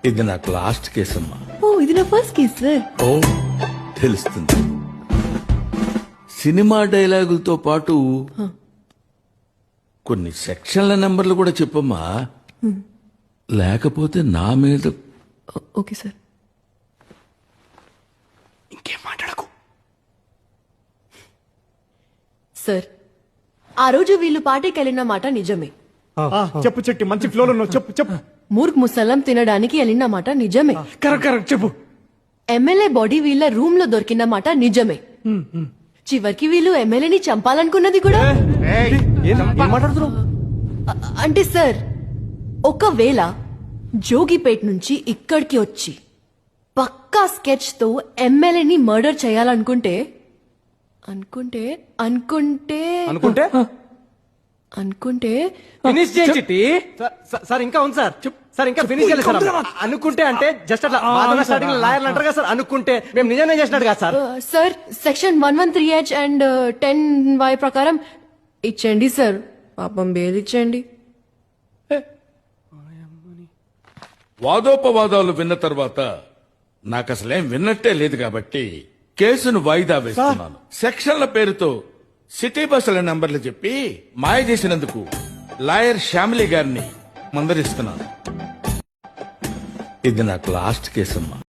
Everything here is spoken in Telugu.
ఇది నాకు లాస్ట్ కేసు అమ్మా. ఓ ఇది నా ఫస్ట్ కేస్ సార్. ఓ తెలుస్తుంది. సినిమా డైలాగులతో పాటు కొన్ని సెక్షన్ల నెంబర్లు కూడా చెప్పమ్మా. లేకపోతే నా మీద ఓకే సార్. ఇంకేం మాట్లాడకు. సార్ ఆ రోజు వీళ్ళు పార్టీకి వెళ్ళిన మాట నిజమే. చెప్పు చెట్టి మంచి ఫ్లోలో ఉన్నావు. చెప్పు చెప్పు. మూర్ఖ్ ముసలం తినడానికి వెళ్ళిన మాట నిజమే. కరెక్ట్ కరెక్ట్ చెప్పు. ఎమ్మెల్యే బాడీ వీళ్ళ రూమ్ లో దొరికిన మాట నిజమే. చివరికి వీళ్ళు ఎమ్మెల్యేని చంపాలనుకున్నది కూడా. ఏం మాట్లాడుతున్నావు? అంటే సార్ ఒకవేళ జోగిపేట్ నుంచి ఇక్కడికి వచ్చి పక్కా స్కెచ్ తో ఎమ్మెల్యేని మర్డర్ చేయాలనుకుంటే అనుకుంటే అనుకుంటే అనుకుంటే అనుకుంటే ఫినిష్ చేయి చిట్టి. సార్ ఇంకా ఉంది సార్. సార్ ఇంకా ఫినిష్ చేయలేదు సార్. అనుకుంటే అంటే జస్ట్ అట్లా స్టార్టింగ్ లాయర్లు అంటారు కదా సార్. అనుకుంటే మేము నిజంగా చేసినట్టు కదా sir. Sir section 113H and 10Y ప్రకారం ఇచ్చేయండి సార్. పాపం బెయిల్ ఇచ్చేయండి. వాదోపవాదాలు విన్న తర్వాత నాకు అసలేం విన్నట్టే లేదు కాబట్టి కేసును వాయిదా వేస్తున్నాను. సెక్షన్ల పేరుతో సిటీ బస్సుల నంబర్లు చెప్పి మాయ చేసినందుకు లాయర్ శ్యామిలి గారిని మందలిస్తున్నాను. ఇది నాకు లాస్ట్ కేసు అమ్మా.